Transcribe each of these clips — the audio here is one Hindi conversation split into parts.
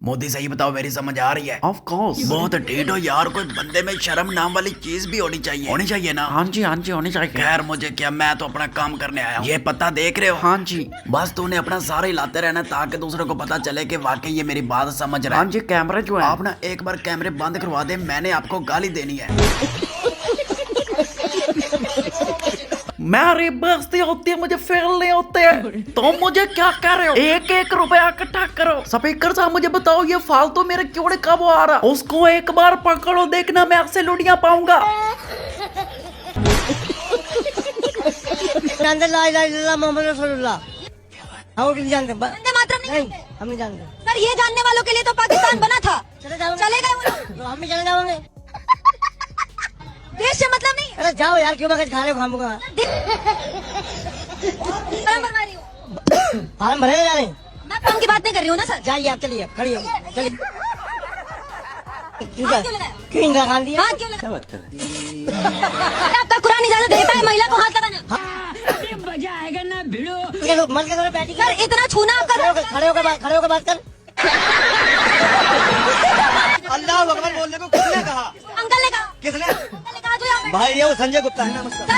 मोदी सही बताओ, मेरी समझ आ रही है? Of course. बहुत ढीठ हो यार, कोई बंदे में शर्म नाम वाली चीज भी होनी चाहिए ना। हाँ जी होनी चाहिए। खैर मुझे क्या, मैं तो अपना काम करने आया हूँ। ये पता देख रहे हो? हाँ जी। बस तूने अपना सारा हिलाते रहना ताकि दूसरों को पता चले कि वाकई ये मेरी बात समझ रहा है। हाँ जी, कैमरे जो है आप ना एक बार कैमरे बंद करवा दे, मैंने आपको गाली देनी है। मेरी बेइज्जती होती है, मुझे फेल नहीं होते हैं। तो मुझे क्या कह रहे हो? एक एक रुपया इकट्ठा करो। स्पीकर साहब मुझे बताओ, ये फालतू मेरे क्यों कब आ रहा? उसको एक बार पकड़ो, देखना मैं आपसे लुटियां पाऊंगा। मोहम्मद रसूलुल्लाह। हम नहीं जानते, वंदे मातरम नहीं, हम नहीं जानते सर। ये जानने वालों के लिए तो पाकिस्तान बना था। चले जाओ, चले गए वो लोग। तो हम भी चले जाओगे। देश से मतलब नहीं। अरे जाओ यार, क्यों मैं खाने खाऊंगा। फॉर्म भरवा रही हूँ। फार्म भरे जा रहे? मैं फॉर्म की बात नहीं कर रही हूँ ना सर। जाइए आप, चलिए खड़ी हो, चलिए। हाथ क्यों लगाया? क्यों इंदिरा गांधी? हाथ क्यों लगाया? आपका कुरान इजाजत देता है महिला को हाथ लगाना? मजा आएगा ना भिड़ो। मर के थोड़ा बैठी। सर इतना छूना आपका। खड़े होकर बात कर। अल्लाह अकबर बोलने को किसने कहा? अंकल ने कहा। किसने? अंकल ने कहा जो यहाँ पे- भाई ये वो संजय गुप्ता है। नमस्कार।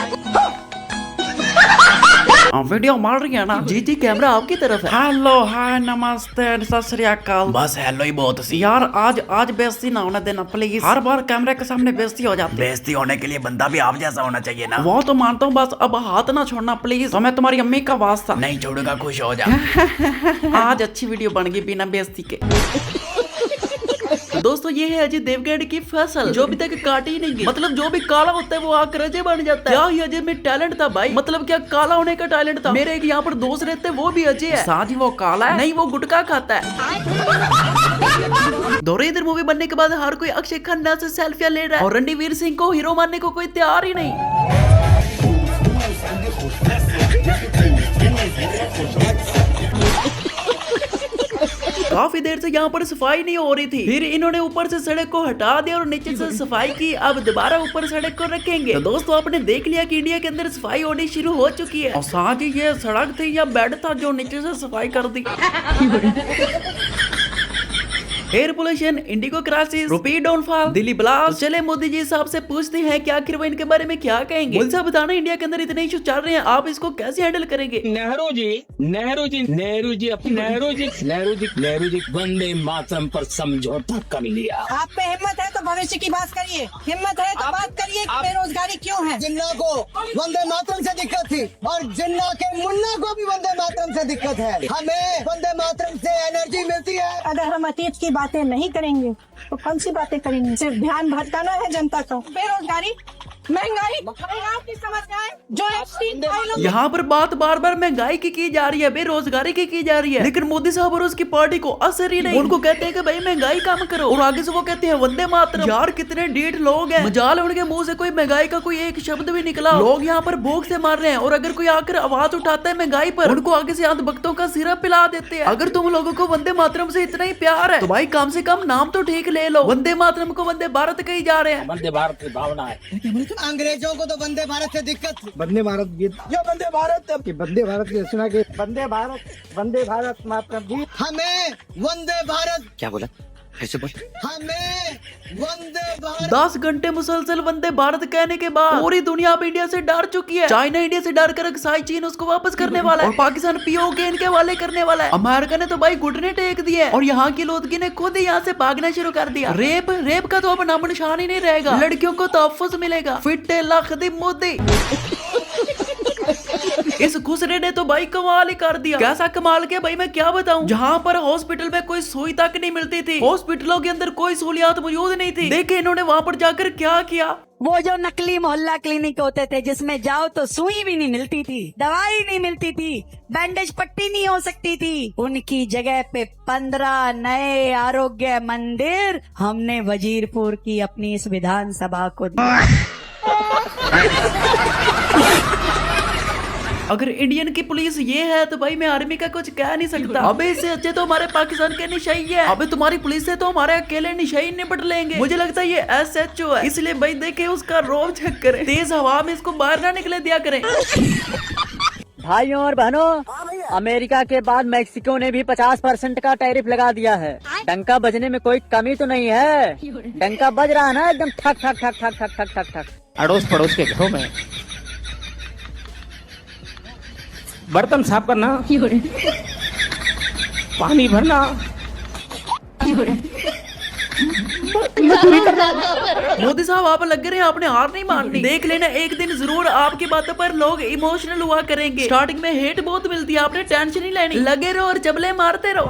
वीडियो मार रही है ना? जी जी, कैमरा आपकी तरफ है। हेलो, हाय, नमस्ते, सत श्री अकाल। बस हेलो ही बहुत सी। यार आज बेइज्जती ना होने देना प्लीज। हर बार कैमरे के सामने बेइज्जती हो जाती है। बेइज्जती होने के लिए बंदा भी आप जैसा होना चाहिए ना। वो तो मानता हूँ, बस अब हाथ ना छोड़ना प्लीज। तो मैं तुम्हारी अम्मी का वास्ता। नहीं छोड़ूंगा, खुश हो जा। आज अच्छी वीडियो बन गई बिना बेइज्जती के। तो दोस्तों, ये है अजय देवगन की फसल, जो अभी तक काटी ही नहीं गई। मतलब जो भी काला होता है वो आकर अजय बन जाता है। क्या ही अजय में टैलेंट था भाई, मतलब क्या काला होने का टैलेंट था। मेरे एक यहाँ पर दोस्त रहते हैं, वो भी अजय है। साथ ही वो काला है नहीं, वो गुटखा खाता है। धुरंधर मूवी बनने के बाद हर कोई अक्षय खन्ना से सेल्फियां ले रहा है और रणवीर सिंह को हीरो मानने को कोई तैयार ही नहीं। काफी देर से यहाँ पर सफाई नहीं हो रही थी, फिर इन्होंने ऊपर से सड़क को हटा दिया और नीचे से सफाई की। अब दोबारा ऊपर सड़क को रखेंगे। तो दोस्तों, आपने देख लिया कि इंडिया के अंदर सफाई होनी शुरू हो चुकी है। और साथ ही ये सड़क थी या बेड था जो नीचे से सफाई कर दी। एयर पोल्यूशन, इंडिगो क्राइसिस, रुपी डाउनफॉल, दिल्ली ब्लास्ट। चले मोदी जी साहब से पूछते हैं कि आखिर वो इनके बारे में क्या कहेंगे। मोदी साहब बताना, इंडिया के अंदर इतने इशू चल रहे हैं, आप इसको कैसे हैंडल करेंगे? नेहरू जी वंदे मातरम पर समझौता कर लिया। आप में हिम्मत है तो भविष्य की बात करिए, हिम्मत है तो बात करिए कि बेरोजगारी क्यों है। जिन्ना को वंदे मातरम से दिक्कत थी और जिन्ना के मुन्ना को भी वंदे मातरम से दिक्कत है। हमें वंदे मातरम से एनर्जी मिलती है। अगर हम अतीत की बातें नहीं करेंगे तो कौन सी बातें करेंगे? सिर्फ ध्यान भटकाना है जनता का। बेरोजगारी, महंगाई, आपकी समस्याएं जो यहाँ पर बात बार बार महंगाई की जा रही है, बेरोजगारी की जा रही है, लेकिन मोदी साहब और उसकी पार्टी को असर ही नहीं। उनको कहते हैं कि भाई महंगाई कम करो और आगे से वो कहते हैं वंदे मातरम। यार कितने ढीठ लोग हैं, मजाल है उनके मुंह से कोई महंगाई का कोई एक शब्द भी निकला। लोग यहाँ पर भूख से मर रहे हैं और अगर कोई आकर आवाज उठाता है महंगाई पर, उनको आगे से अंधभक्तों का सिरप पिला देते हैं। अगर तुम लोगों को वंदे मातरम से इतना ही प्यार है तो भाई कम से कम नाम तो ठीक ले लो। वंदे मातरम को वंदे भारत कही जा रहे हैं। वंदे भारत की भावना है। अंग्रेजों को तो वंदे भारत से दिक्कत थी। वंदे भारत गीत, ये वंदे भारत की रचना के वंदे भारत मातरम गीत। हमें वंदे भारत, क्या बोला? कैसे बोल? हमें वंदे भारत। 10 घंटे मुसलसल वंदे भारत कहने के बाद पूरी दुनिया अब इंडिया से डर चुकी है। चाइना इंडिया से डर कर अक्साई चीन उसको वापस करने वाला है और पाकिस्तान पीओके इनके वाले करने वाला है। अमेरिका ने तो भाई घुटने टेक दिए और यहाँ की लोदगी ने खुद यहाँ से भागना शुरू कर दिया। रेप का तो अब नामो निशान ही नहीं रहेगा। लड़कियों को तहफ्फुज़ मिलेगा। फिट लख दी मोदी। इस घुसरे ने तो भाई कमाल ही कर दिया। कैसा कमाल किया भाई, मैं क्या बताऊं। जहाँ पर हॉस्पिटल में कोई सुई तक नहीं मिलती थी, हॉस्पिटलों के अंदर कोई सहूलियात मौजूद नहीं थी, देखे इन्होंने वहाँ पर जाकर क्या किया। वो जो नकली मोहल्ला क्लिनिक होते थे जिसमें जाओ तो सुई भी नहीं मिलती थी, दवाई नहीं मिलती थी, बैंडेज पट्टी नहीं हो सकती थी, उनकी जगह पे 15 नए आरोग्य मंदिर हमने वजीरपुर की अपनी इस विधानसभा को दिया। अगर इंडियन की पुलिस ये है तो भाई मैं आर्मी का कुछ कह नहीं सकता। अबे इससे अच्छे तो हमारे पाकिस्तान के निशाई है। अबे तुम्हारी पुलिस से तो हमारे अकेले निशाई निपट लेंगे। मुझे लगता है ये SHO है, इसलिए भाई देखे उसका रोब चेक करें, तेज हवा में इसको बाहर ना निकले दिया करें। भाइयों और बहनों, अमेरिका के बाद मैक्सिको ने भी 50% का टैरिफ लगा दिया है। डंका बजने में कोई कमी तो नहीं है। डंका बज रहा है ना, एकदम ठक ठक ठक ठक ठक ठक ठक ठक। अड़ोस पड़ोस के घरों में बर्तन साफ करना, पानी भरना, मोदी साहब आप लग रहे हैं आपने हार नहीं माननी। देख लेना एक दिन जरूर आपकी बातों पर लोग इमोशनल हुआ करेंगे। स्टार्टिंग में हेट बहुत मिलती है, आपने टेंशन नहीं लेनी, लगे रहो और जबले मारते रहो।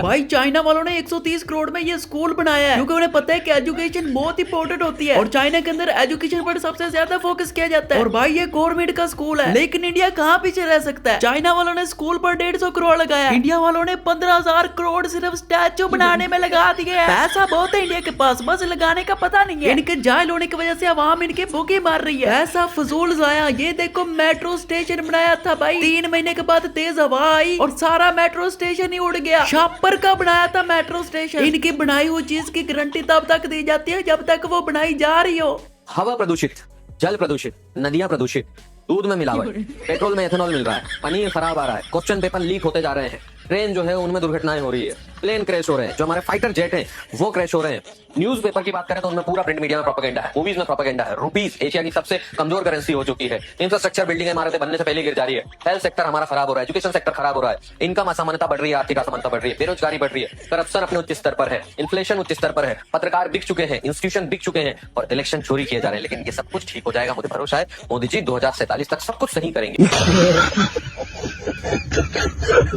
भाई चाइना वालों ने 130 करोड़ में ये स्कूल बनाया है क्योंकि उन्हें पता है कि एजुकेशन बहुत इंपॉर्टेंट होती है और चाइना के अंदर एजुकेशन पर सबसे ज्यादा फोकस किया जाता है। और भाई ये गवर्नमेंट का स्कूल है, लेकिन इंडिया कहाँ पीछे रह सकता है। चाइना वालों ने स्कूल पर 150 करोड़ लगाया, इंडिया वालों ने 15,000 करोड़ सिर्फ स्टैचू बनाने में लगा दिए। पैसा बहुत है इंडिया के पास, बस लगाने का पता नहीं है। इनके जाहिल होने की वजह से आवाम इनके भूखी मार रही है। ऐसा फजूल जाया। ये देखो मेट्रो स्टेशन बनाया था भाई, 3 महीने के बाद तेज हवा आई और सारा मेट्रो स्टेशन ही उड़ गया। शापर का बनाया था मेट्रो स्टेशन। इनकी बनाई हुई चीज की गारंटी तब तक दी जाती है जब तक वो बनाई जा रही हो। हवा प्रदूषित, जल प्रदूषित, नदियां प्रदूषित, दूध में मिलावट, पेट्रोल में एथेनॉल मिल रहा है, पनीर खराब आ रहा है, क्वेश्चन पेपर लीक होते जा रहे हैं, ट्रेन जो है उनमें दुर्घटनाएं हो रही है, प्लेन क्रैश हो रहे हैं, जो हमारे फाइटर जेट हैं वो क्रैश हो रहे हैं। न्यूज़पेपर की बात करें तो उनमें पूरा प्रिंट मीडिया में प्रोपेगेंडा है, मूवीज में प्रोपेगेंडा है। रुपीस एशिया की सबसे कमजोर करेंसी हो चुकी है। इंफ्रास्ट्रक्चर बिल्डिंग इमारतें बनने से पहले गिर जा रही है। हेल्थ सेक्टर हमारा खराब हो रहा है, एजुकेशन सेक्टर खराब हो रहा है, इनकम असमानता बढ़ रही है, आर्थिक असमानता बढ़ रही है, बेरोजगारी बढ़ रही है, करप्शन अपने उच्च स्तर पर है, इन्फ्लेशन उच्च स्तर पर है, पत्रकार बिक चुके हैं, इंस्टीट्यूशन बिक चुके हैं और इलेक्शन चोरी किए जा रहे हैं। लेकिन ये सब कुछ ठीक हो जाएगा, मुझे भरोसा है। मोदी जी 2047 तक सब कुछ सही करेंगे।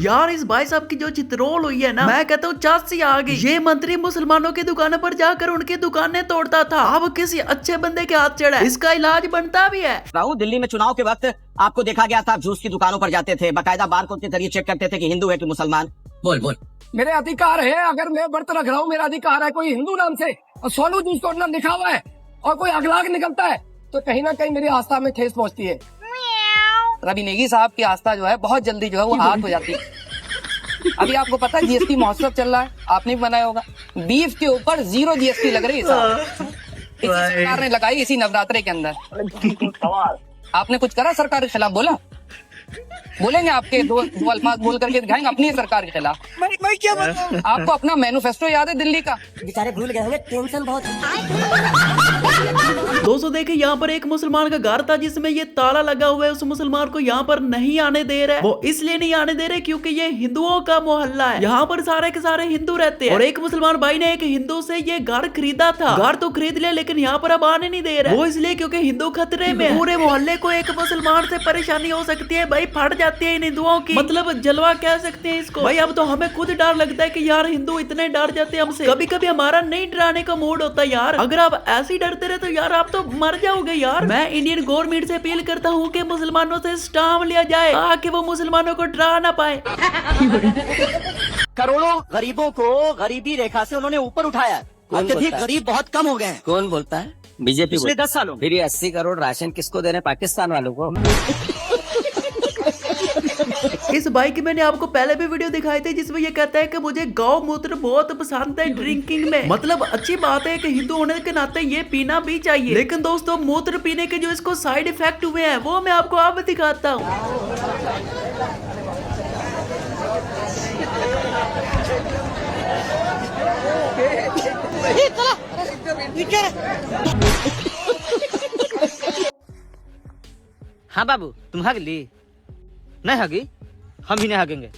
यार इस भाई साहब की जो चित्रोल हुई है ना, मैं कहता हूँ 80 आ गई। ये मंत्री मुसलमानों की दुकानों पर जाकर उनकी दुकानें तोड़ता था, अब किसी अच्छे बंदे के हाथ चढ़ा है। इसका इलाज बनता भी है। राहुल, दिल्ली में चुनाव के वक्त आपको देखा गया था, आप जूस की दुकानों पर जाते थे, बाकायदा बारकोड के जरिए चेक करते थे कि हिंदू है कि मुसलमान। बोल बोल। मेरे अधिकार है, अगर मैं व्रत रख रहा हूँ मेरा अधिकार है। कोई हिंदू नाम से और सोनू जूस कोड नाम लिखा हुआ है और कोई अगलाग निकलता है तो कहीं ना कहीं मेरी आस्था में ठेस पहुंचती है। रवि नेगी साहब की आस्था जो है बहुत जल्दी जो है वो हाथ हो जाती है। अभी आपको पता है जीएसटी महोत्सव चल रहा है, आपने भी बनाया होगा। बीफ के ऊपर 0 जीएसटी लग रही है साहब, इसी सरकार ने लगाई इसी नवरात्रे के अंदर। आपने कुछ करा सरकार के खिलाफ? बोलेंगे आपके दो अल्फाज बोल करके दिखाएंगे अपनी सरकार के खिलाफ। मैं क्या बताऊं? आपको अपना मैनिफेस्टो याद है दिल्ली का? बेचारे भूल गए होंगे, टेंशन बहुत। दोस्तों देखिए यहाँ पर एक मुसलमान का घर था जिसमें ये ताला लगा हुआ है। उस मुसलमान को यहाँ पर नहीं आने दे रहे। वो इसलिए नहीं आने दे रहे क्योंकि ये हिंदुओं का मोहल्ला है, यहाँ पर सारे के सारे हिंदू रहते हैं। और एक मुसलमान भाई ने एक हिंदू से ये घर खरीदा था, घर तो खरीद लिया लेकिन यहाँ पर अब आने नहीं दे रहे। वो इसलिए क्योंकि हिंदू खतरे में। पूरे मोहल्ले को एक मुसलमान से परेशानी हो सकती है भाई, फट जाती है इन हिंदुओं की, मतलब जलवा कह सकते हैं इसको भाई। अब तो हमें खुद डर लगता है कि यार हिंदू इतने डर जाते हैं हमसे। कभी कभी हमारा नहीं डराने का मूड होता है यार। अगर आप ऐसे ही डरते रहे तो यार आप तो मर जाओगे यार। मैं इंडियन गवर्नमेंट से अपील करता हूँ कि मुसलमानों से स्टाम्प लिया जाए ताकि वो मुसलमानों को डरा ना पाए। करोड़ों गरीबों को गरीबी रेखा से उन्होंने ऊपर उठाया। अत्यधिक गरीब बहुत कम हो गए हैं। कौन बोलता है? बीजेपी पिछले 10 सालों। फिर 80 करोड़ राशन किसको दे रहे हैं? पाकिस्तान वालों को। इस भाई की मैंने आपको पहले भी वीडियो दिखाई थी जिसमें ये कहता है कि मुझे गौ मूत्र बहुत पसंद है ड्रिंकिंग में। मतलब अच्छी बात है कि हिंदू होने के नाते ये पीना भी चाहिए, लेकिन दोस्तों मूत्र पीने के जो इसको साइड इफेक्ट हुए हैं वो मैं आपको अब दिखाता हूँ। हाँ बाबू, तुम हग ली? नहीं हगी, हम भी नहीं हगेंगे।